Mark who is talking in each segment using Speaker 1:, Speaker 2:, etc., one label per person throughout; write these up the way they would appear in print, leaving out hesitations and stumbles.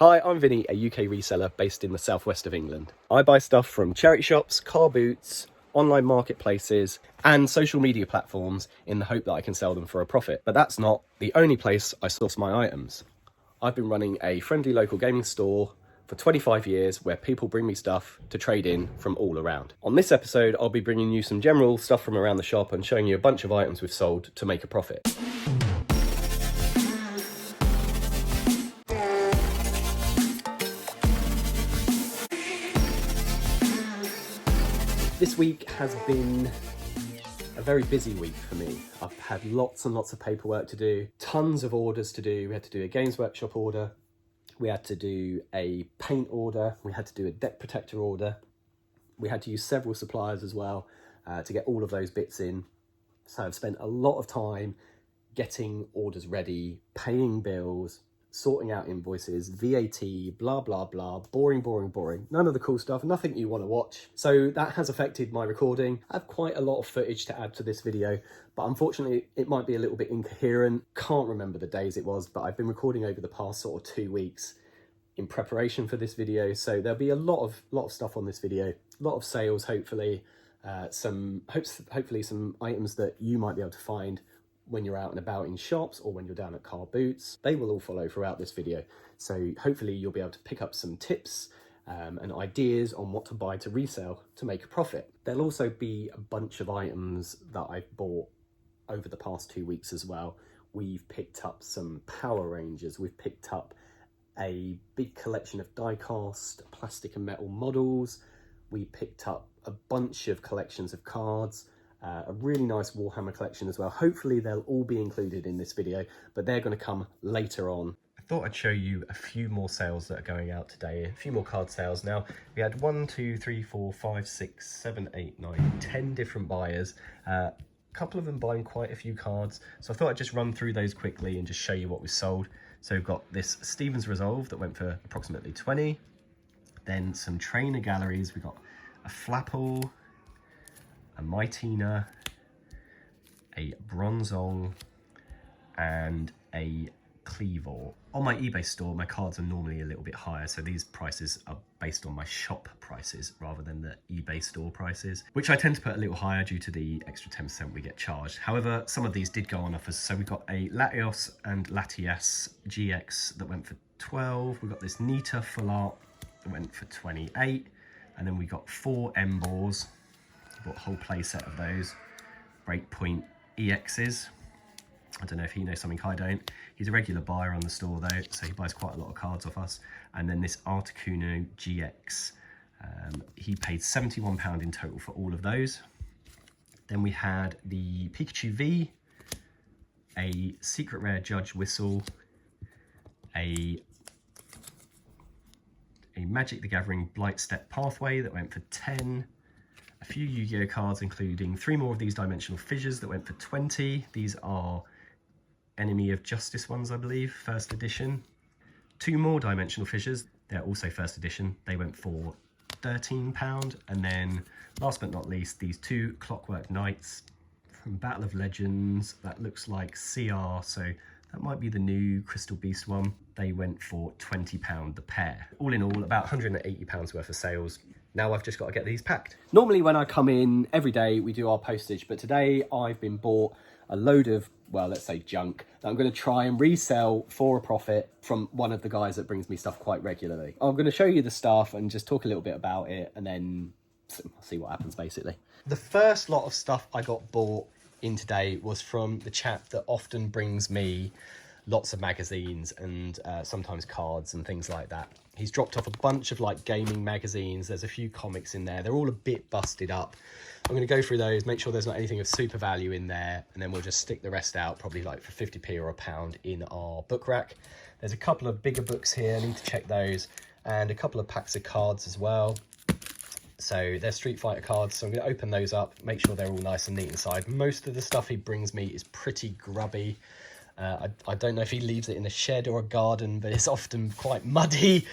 Speaker 1: Hi, I'm Vinny, a UK reseller based in the southwest of England. I buy stuff from charity shops, car boots, online marketplaces, and social media platforms in the hope that I can sell them for a profit. But that's not the only place I source my items. I've been running a friendly local gaming store for 25 years where people bring me stuff to trade in from all around. On this episode, I'll be bringing you some general stuff from around the shop and showing you a bunch of items we've sold to make a profit. This week has been a very busy week for me. I've had lots and lots of paperwork to do, tons of orders to do. We had to do a Games Workshop order, we had to do a paint order, we had to do a deck protector order, we had to use several suppliers as well to get all of those bits in. So I've spent a lot of time getting orders ready, paying bills, sorting out invoices, VAT, blah, blah, blah, boring. None of the cool stuff, nothing you want to watch. So that has affected my recording. I have quite a lot of footage to add to this video, but unfortunately it might be a little bit incoherent. Can't remember the days it was, but I've been recording over the past sort of 2 weeks in preparation for this video. So there'll be a lot of stuff on this video, a lot of sales, hopefully, hopefully some items that you might be able to find when you're out and about in shops or when you're down at car boots. They will all follow throughout this video. So hopefully you'll be able to pick up some tips and ideas on what to buy to resell to make a profit. There'll also be a bunch of items that I've bought over the past 2 weeks as well. We've picked up some Power Rangers. We've picked up a big collection of die-cast plastic and metal models. We picked up a bunch of collections of cards. A really nice Warhammer collection as well. Hopefully they'll all be included in this video, but they're going to come later on. I thought I'd show you a few more sales that are going out today, a few more card sales. Now, we had 1, 2, 3, 4, 5, 6, 7, 8, 9, 10 different buyers. A couple of them buying quite a few cards. So I thought I'd just run through those quickly and just show you what we sold. So we've got this Stevens Resolve that went for approximately 20. Then some trainer galleries. We got a Flapple, a Mightina, a Bronzong, and a Cleavor. On my eBay store, my cards are normally a little bit higher, so these prices are based on my shop prices rather than the eBay store prices, which I tend to put a little higher due to the extra 10% we get charged. However, some of these did go on offers, so we got a Latios and Latias GX that went for 12. We got this Nita Full Art that went for 28, and then we got 4 Embors. Bought a whole play set of those. Breakpoint EXs. I don't know if he knows something I don't. He's a regular buyer on the store though, so he buys quite a lot of cards off us. And then this Articuno GX. He paid £71 in total for all of those. Then we had the Pikachu V, a Secret Rare Judge Whistle, a Magic the Gathering Blightstep Pathway that went for 10. A few Yu-Gi-Oh cards, including 3 more of these Dimensional Fissures that went for 20. These are Enemy of Justice ones, I believe, first edition. 2 more Dimensional Fissures, they're also first edition. They went for £13. And then, last but not least, these 2 Clockwork Knights from Battle of Legends. That looks like CR, so that might be the new Crystal Beast one. They went for £20 the pair. All in all, about £180 worth of sales. Now I've just got to get these packed. Normally when I come in every day, we do our postage, but today I've been bought a load of, well, let's say junk, that I'm going to try and resell for a profit from one of the guys that brings me stuff quite regularly. I'm going to show you the stuff and just talk a little bit about it and then see what happens basically. The first lot of stuff I got bought in today was from the chap that often brings me lots of magazines and sometimes cards and things like that. He's dropped off a bunch of like gaming magazines. There's a few comics in there. They're all a bit busted up. I'm going to go through those, make sure there's not anything of super value in there, and then we'll just stick the rest out, probably like for 50p or £1 in our book rack. There's a couple of bigger books here, I need to check those, and a couple of packs of cards as well. So they're Street Fighter cards, so I'm going to open those up, make sure they're all nice and neat inside. Most of the stuff he brings me is pretty grubby. I don't know if he leaves it in a shed or a garden, but it's often quite muddy.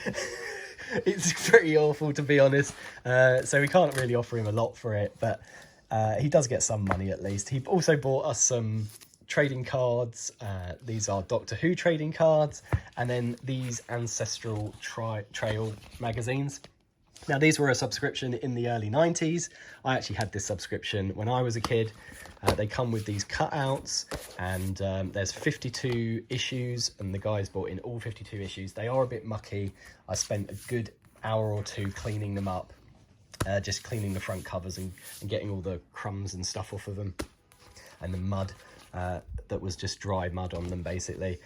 Speaker 1: It's pretty awful, to be honest. So we can't really offer him a lot for it, but he does get some money at least. He also bought us some trading cards. These are Doctor Who trading cards, and then these Ancestral Trail magazines. Now, these were a subscription in the early 90s. I actually had this subscription when I was a kid. They come with these cutouts, and there's 52 issues, and the guys bought in all 52 issues. They are a bit mucky. I spent a good hour or two cleaning them up, just cleaning the front covers and getting all the crumbs and stuff off of them, and the mud that was just dry mud on them, basically.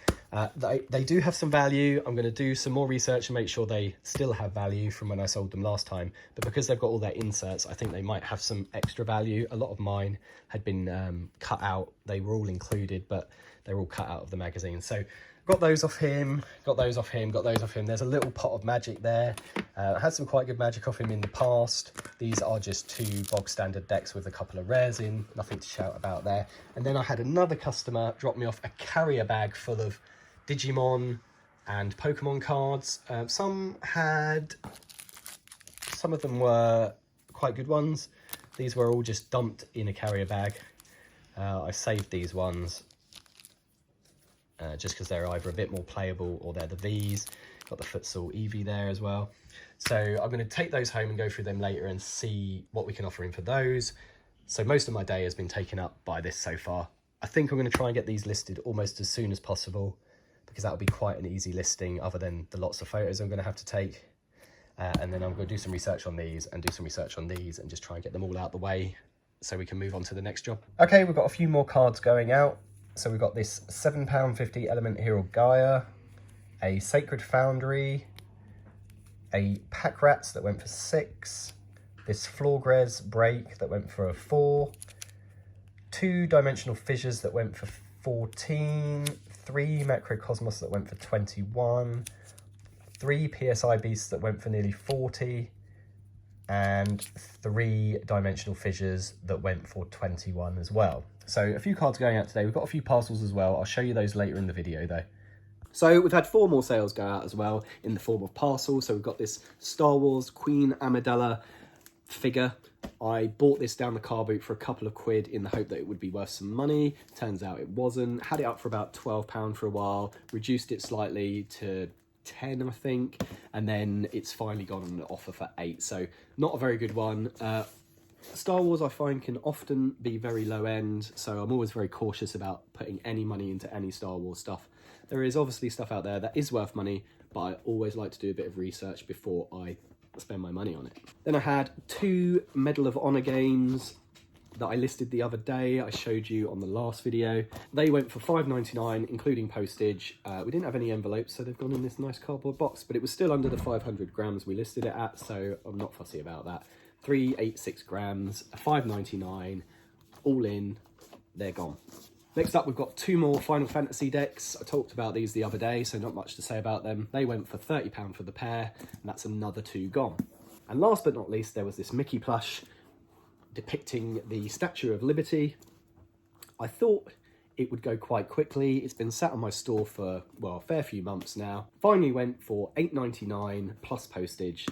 Speaker 1: They do have some value. I'm going to do some more research and make sure they still have value from when I sold them last time. But because they've got all their inserts, I think they might have some extra value. A lot of mine had been cut out. They were all included, but they're all cut out of the magazine. So got those off him, got those off him, got those off him. There's a little pot of magic there. I had some quite good magic off him in the past. These are just 2 bog standard decks with a couple of rares in, nothing to shout about there. And then I had another customer drop me off a carrier bag full of Digimon and Pokemon cards. Some of them were quite good ones. These were all just dumped in a carrier bag. I saved these ones just because they're either a bit more playable or they're the Vs. Got the Futsal Eevee there as well. So I'm going to take those home and go through them later and see what we can offer in for those. So most of my day has been taken up by this so far. I think I'm going to try and get these listed almost as soon as possible, because that'll be quite an easy listing other than the lots of photos I'm going to have to take. And then I'm going to do some research on these and do some research on these and just try and get them all out the way so we can move on to the next job. Okay, we've got a few more cards going out. So we've got this £7.50 Element Hero Gaia, a Sacred Foundry, a Pack Rats that went for 6, this Florgrez Break that went for a 4, 2 Dimensional Fissures that went for 14, 3 Macrocosmos that went for 21, 3 PSI Beasts that went for nearly 40, and 3 Dimensional Fissures that went for 21 as well. So a few cards going out today. We've got a few parcels as well. I'll show you those later in the video though. So we've had 4 more sales go out as well in the form of parcels. So we've got this Star Wars Queen Amidala figure. I bought this down the car boot for a couple of quid in the hope that it would be worth some money. Turns out it wasn't. Had it up for about £12 for a while, reduced it slightly to 10, I think, and then it's finally gone on an offer for 8. So not a very good one. Star Wars I find can often be very low end, so I'm always very cautious about putting any money into any Star Wars stuff. There is obviously stuff out there that is worth money, but I always like to do a bit of research before I spend my money on it. Then I had 2 Medal of Honor games that I listed the other day. I showed you on the last video. They went for $5.99 including postage. We didn't have any envelopes, so they've gone in this nice cardboard box, but it was still under the 500 grams we listed it at, so I'm not fussy about that. 386 grams, $5.99, all in, they're gone. Next up, we've got 2 more Final Fantasy decks. I talked about these the other day, so not much to say about them. They went for £30 for the pair, and that's another 2 gone. And last but not least, there was this Mickey plush depicting the Statue of Liberty. I thought it would go quite quickly. It's been sat on my store for, well, a fair few months now. Finally went for $8.99 plus postage.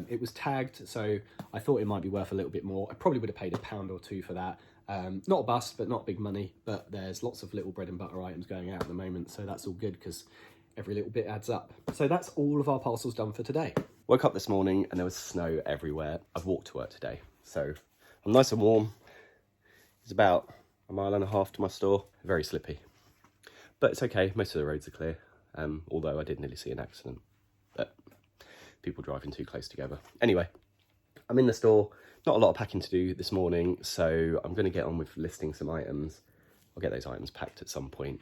Speaker 1: It was tagged, so I thought it might be worth a little bit more. I probably would have paid £1 or 2 for that. Not a bust, but not big money. But there's lots of little bread and butter items going out at the moment, so that's all good because every little bit adds up. So that's all of our parcels done for today. Woke up this morning and there was snow everywhere. I've walked to work today, so I'm nice and warm. It's about a mile and a half to my store. Very slippy, but it's okay. Most of the roads are clear, although I did nearly see an accident, but people driving too close together. Anyway, I'm in the store. Not a lot of packing to do this morning, so I'm going to get on with listing some items. I'll get those items packed at some point.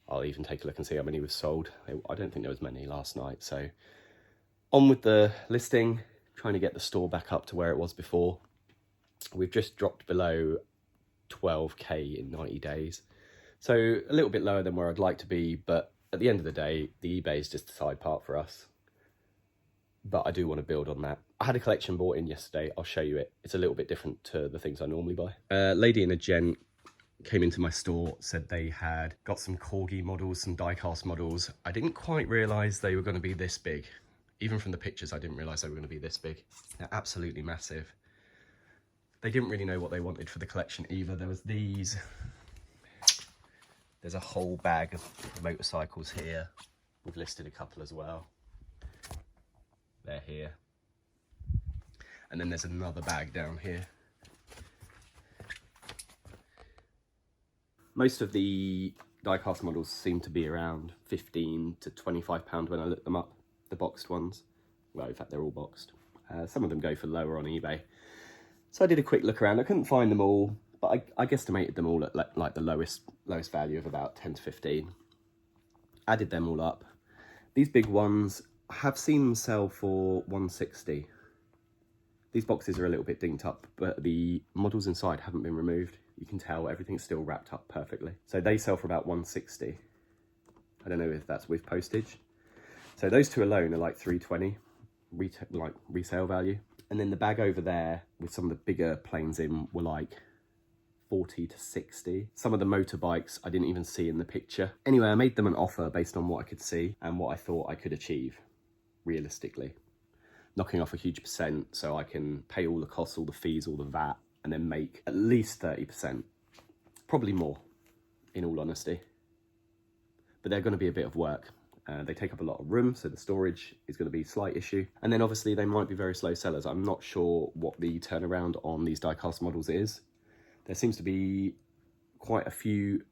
Speaker 1: I'll even take a look and see how many we've sold. I don't think there was many last night, so on with the listing, trying to get the store back up to where it was before. We've just dropped below 12k in 90 days, so a little bit lower than where I'd like to be, but at the end of the day, the eBay is just a side part for us. But I do want to build on that. I had a collection bought in yesterday. I'll show you it. It's a little bit different to the things I normally buy. A lady and a gent came into my store, said they had got some Corgi models, some die-cast models. I didn't quite realise they were going to be this big. Even from the pictures, I didn't realise they were going to be this big. They're absolutely massive. They didn't really know what they wanted for the collection either. There was these. There's a whole bag of motorcycles here. We've listed a couple as well. They're here. And then there's another bag down here. Most of the die-cast models seem to be around £15 to £25 when I look them up, the boxed ones. Well, in fact, they're all boxed. Some of them go for lower on eBay. So I did a quick look around. I couldn't find them all, but I guesstimated them all at like the lowest value of about 10 to 15. Added them all up. These big ones, I have seen them sell for 160. These boxes are a little bit dinked up, but the models inside haven't been removed. You can tell everything's still wrapped up perfectly. So they sell for about 160. I don't know if that's with postage. So those two alone are like 320 like resale value. And then the bag over there with some of the bigger planes in were like 40 to 60. Some of the motorbikes I didn't even see in the picture. Anyway, I made them an offer based on what I could see and what I thought I could achieve realistically. Knocking off a huge percent so I can pay all the costs, all the fees, all the VAT, and then make at least 30%. Probably more, in all honesty. But they're going to be a bit of work. They take up a lot of room, so the storage is going to be a slight issue. And then obviously they might be very slow sellers. I'm not sure what the turnaround on these die-cast models is. There seems to be quite a few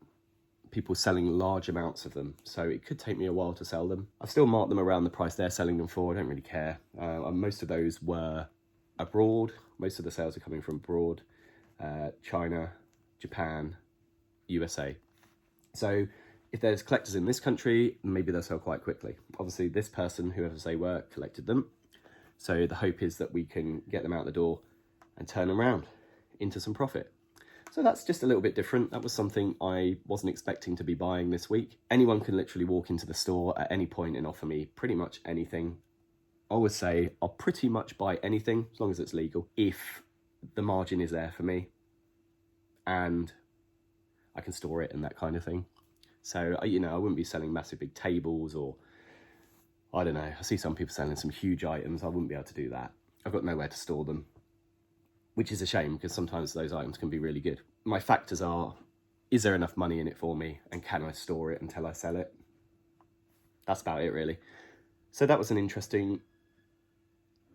Speaker 1: people selling large amounts of them, so it could take me a while to sell them. I've still marked them around the price they're selling them for. I don't really care. Most of those were abroad. Most of the sales are coming from abroad. China, Japan, USA. So if there's collectors in this country, maybe they'll sell quite quickly. Obviously, this person, whoever they were, collected them. So the hope is that we can get them out the door and turn them around into some profit. So that's just a little bit different. That was something I wasn't expecting to be buying this week. Anyone can literally walk into the store at any point and offer me pretty much anything. I always say I'll pretty much buy anything as long as it's legal, if the margin is there for me and I can store it and that kind of thing. So, I wouldn't be selling massive big tables or, I don't know, I see some people selling some huge items. I wouldn't be able to do that. I've got nowhere to store them, which is a shame because sometimes those items can be really good. My factors are, is there enough money in it for me and can I store it until I sell it? That's about it really. So that was an interesting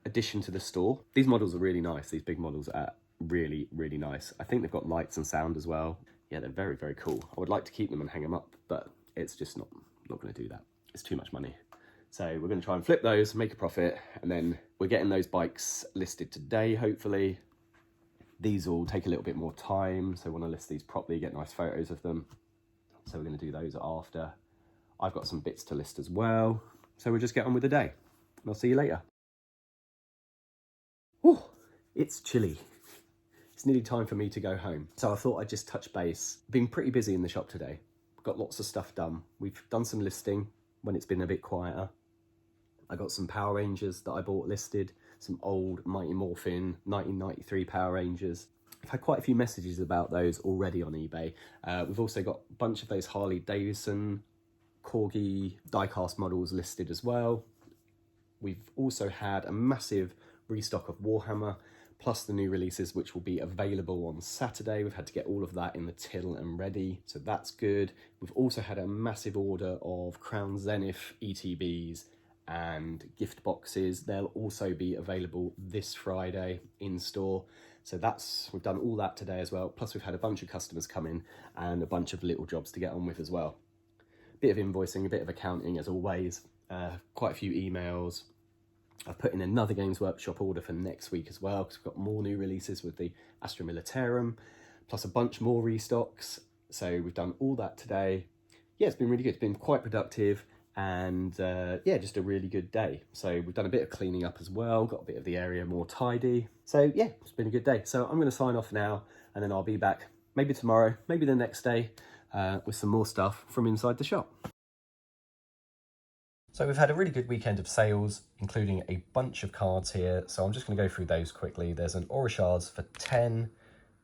Speaker 1: addition to the store. These models are really nice. These big models are really, really nice. I think they've got lights and sound as well. Yeah, they're very, very cool. I would like to keep them and hang them up, but it's just not going to do that. It's too much money. So we're going to try and flip those, make a profit, and then we're getting those bikes listed today, hopefully. These will take a little bit more time, so I want to list these properly, get nice photos of them. So we're going to do those after. I've got some bits to list as well. So we'll just get on with the day. And I'll see you later. Whew, it's chilly. It's nearly time for me to go home. So I thought I'd just touch base. Been pretty busy in the shop today. Got lots of stuff done. We've done some listing when it's been a bit quieter. I got some Power Rangers that I bought listed, some old Mighty Morphin 1993 Power Rangers. I've had quite a few messages about those already on eBay. We've also got a bunch of those Harley Davidson Corgi die-cast models listed as well. We've also had a massive restock of Warhammer, plus the new releases which will be available on Saturday. We've had to get all of that in the till and ready, so that's good. We've also had a massive order of Crown Zenith ETBs and gift boxes. They'll also be available this Friday in store. So we've done all that today as well. Plus we've had a bunch of customers come in and a bunch of little jobs to get on with as well. Bit of invoicing, a bit of accounting as always, quite a few emails. I've put in another Games Workshop order for next week as well, because we've got more new releases with the Astra Militarum, plus a bunch more restocks. So we've done all that today. Yeah, it's been really good. It's been quite productive and yeah, just a really good day. So we've done a bit of cleaning up as well, got a bit of the area more tidy. So yeah, it's been a good day. So I'm going to sign off now and then I'll be back maybe tomorrow, maybe the next day with some more stuff from inside the shop. So we've had a really good weekend of sales, including a bunch of cards here. So I'm just going to go through those quickly. There's an Aura Shards for 10,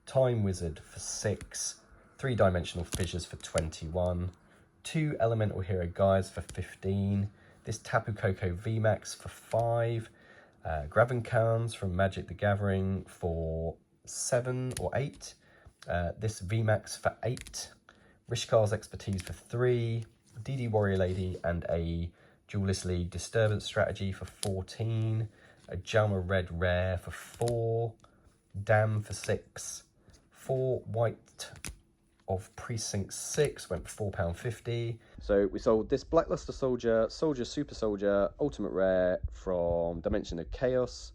Speaker 1: Time Wizard for 6, 3-dimensional fissures for 21, 2 Elemental Hero Guides for 15, this Tapu Koko VMAX for 5, Gravencans from Magic the Gathering for 7 or 8, this VMAX for 8, Rish Carl's Expertise for 3, DD Warrior Lady and a Duelist League Disturbance Strategy for 14, a Jalma Red Rare for 4, Dam for 6, 4 White of Precinct 6 went for £4.50. So we sold this Blackluster Soldier, Super Soldier, Ultimate Rare from Dimension of Chaos.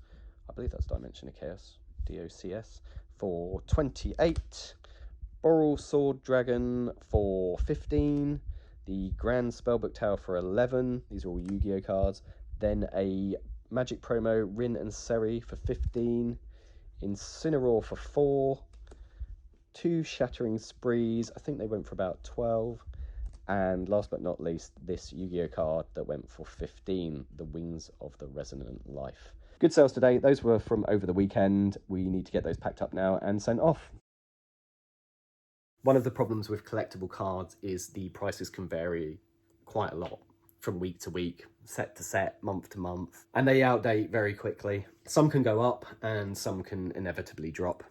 Speaker 1: I believe that's Dimension of Chaos, DOCS, for 28. Boral Sword Dragon for 15. The Grand Spellbook Tower for 11. These are all Yu-Gi-Oh cards. Then a Magic Promo, Rin and Seri for 15. Incineroar for 4. 2 Shattering Sprees, I think they went for about 12. And last but not least, this Yu-Gi-Oh card that went for 15, the Wings of the Resonant Life. Good sales today. Those were from over the weekend. We need to get those packed up now and sent off. One of the problems with collectible cards is the prices can vary quite a lot from week to week, set to set, month to month, and they outdate very quickly. Some can go up and some can inevitably drop,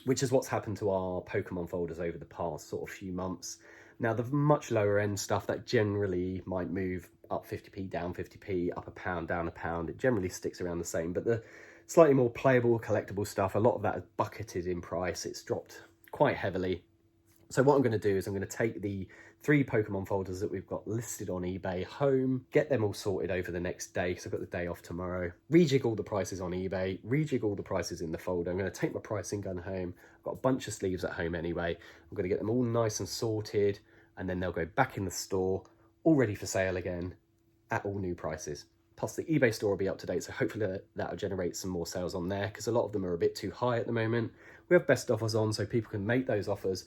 Speaker 1: which is what's happened to our Pokemon folders over the past sort of few months. Now, the much lower end stuff that generally might move up 50p, down 50p, up £1, down £1, it generally sticks around the same, but the slightly more playable, collectible stuff, a lot of that is bucketed in price. It's dropped quite heavily. So what I'm going to do is I'm going to take the 3 Pokemon folders that we've got listed on eBay home, get them all sorted over the next day because I've got the day off tomorrow, rejig all the prices on eBay, rejig all the prices in the folder. I'm going to take my pricing gun home. I've got a bunch of sleeves at home anyway. I'm going to get them all nice and sorted, and then they'll go back in the store, all ready for sale again at all new prices. Plus the eBay store will be up to date, so hopefully that'll generate some more sales on there because a lot of them are a bit too high at the moment. We have best offers on so people can make those offers,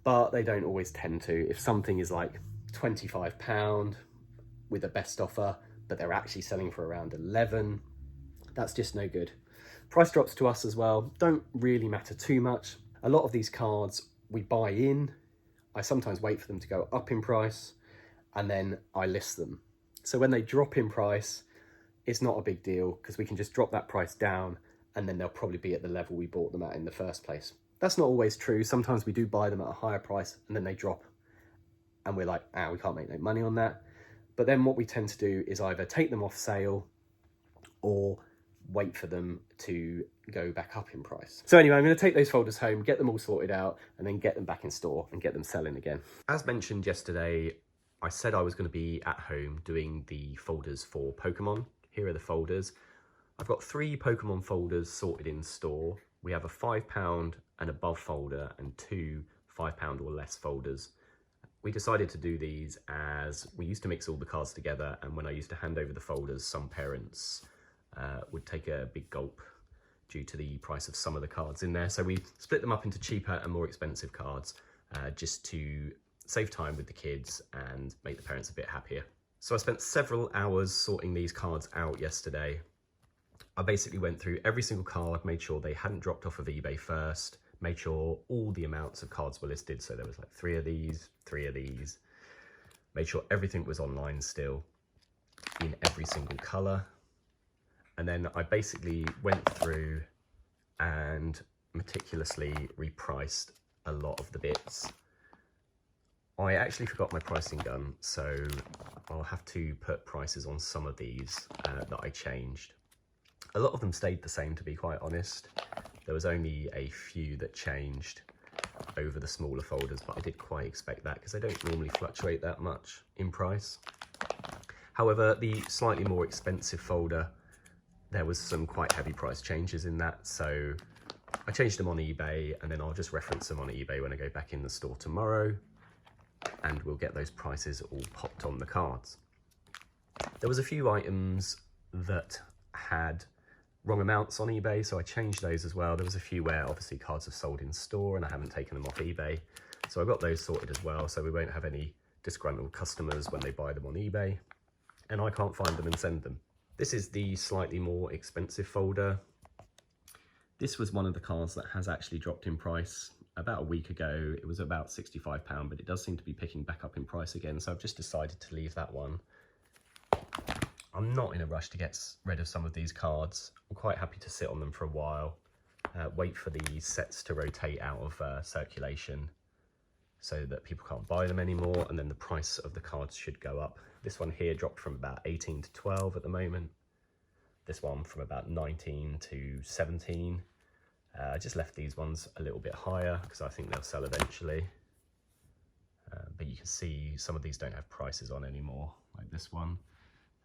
Speaker 1: but they don't always tend to. If something is like £25 with a best offer, but they're actually selling for around 11, that's just no good. Price drops to us as well don't really matter too much. A lot of these cards we buy in, I sometimes wait for them to go up in price, and then I list them. So when they drop in price, it's not a big deal because we can just drop that price down and then they'll probably be at the level we bought them at in the first place. That's not always true. Sometimes we do buy them at a higher price and then they drop and we're like, we can't make no money on that. But then what we tend to do is either take them off sale or wait for them to go back up in price. So anyway, I'm going to take those folders home, get them all sorted out, and then get them back in store and get them selling again. As mentioned yesterday, I said I was going to be at home doing the folders for Pokemon. Here are the folders. I've got 3 Pokemon folders sorted in store. We have a £5 and above folder and 2 £5 or less folders. We decided to do these as we used to mix all the cards together, and when I used to hand over the folders, some parents would take a big gulp due to the price of some of the cards in there. So we split them up into cheaper and more expensive cards just to save time with the kids and make the parents a bit happier. So I spent several hours sorting these cards out yesterday. I basically went through every single card, made sure they hadn't dropped off of eBay first, made sure all the amounts of cards were listed. So there was like 3 of these, 3 of these, made sure everything was online still in every single color. And then I basically went through and meticulously repriced a lot of the bits. I actually forgot my pricing gun, so I'll have to put prices on some of these that I changed. A lot of them stayed the same, to be quite honest. There was only a few that changed over the smaller folders, but I did quite expect that because they don't normally fluctuate that much in price. However, the slightly more expensive folder, there was some quite heavy price changes in that, so I changed them on eBay, and then I'll just reference them on eBay when I go back in the store tomorrow, and we'll get those prices all popped on the cards. There was a few items that had wrong amounts on eBay, so I changed those as well. There was a few where obviously cards have sold in store and I haven't taken them off eBay, so I got those sorted as well, so we won't have any disgruntled customers when they buy them on eBay and I can't find them and send them. This is the slightly more expensive folder. This was one of the cards that has actually dropped in price. About a week ago, it was about £65, but it does seem to be picking back up in price again, so I've just decided to leave that one. I'm not in a rush to get rid of some of these cards. I'm quite happy to sit on them for a while, wait for the sets to rotate out of circulation, so that people can't buy them anymore, and then the price of the cards should go up. This one here dropped from about 18 to 12 at the moment. This one from about 19 to 17. I just left these ones a little bit higher because I think they'll sell eventually. But you can see some of these don't have prices on anymore, like this one.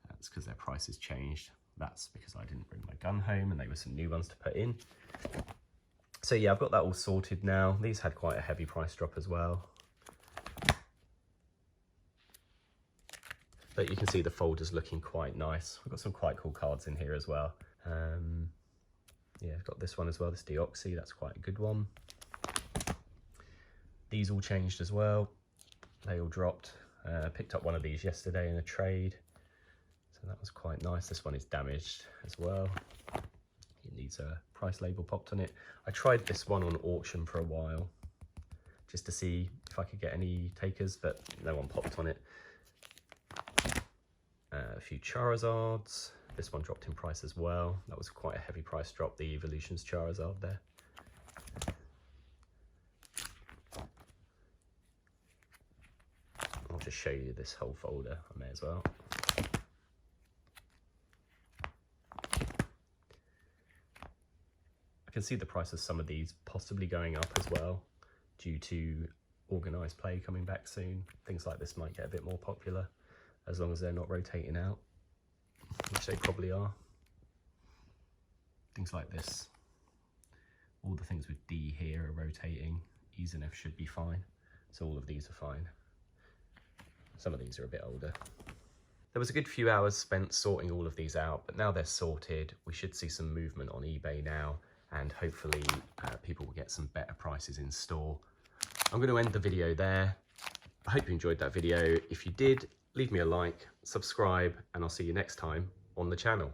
Speaker 1: That's because their prices changed. That's because I didn't bring my gun home and they were some new ones to put in. So yeah, I've got that all sorted now. These had quite a heavy price drop as well. But you can see the folder's looking quite nice. We've got some quite cool cards in here as well. Yeah, I've got this one as well, this Deoxy, that's quite a good one. These all changed as well. They all dropped. Picked up one of these yesterday in a trade. So that was quite nice. This one is damaged as well. It needs a price label popped on it. I tried this one on auction for a while, just to see if I could get any takers, but no one popped on it. A few Charizards. This one dropped in price as well. That was quite a heavy price drop, the Evolutions Charizard there. I'll just show you this whole folder, I may as well. I can see the price of some of these possibly going up as well due to organised play coming back soon. Things like this might get a bit more popular as long as they're not rotating out, which they probably are. Things like this. All the things with D here are rotating. E's and F should be fine. So all of these are fine. Some of these are a bit older. There was a good few hours spent sorting all of these out, but now they're sorted. We should see some movement on eBay now, and hopefully people will get some better prices in store. I'm going to end the video there. I hope you enjoyed that video. If you did, leave me a like, subscribe, and I'll see you next time on the channel.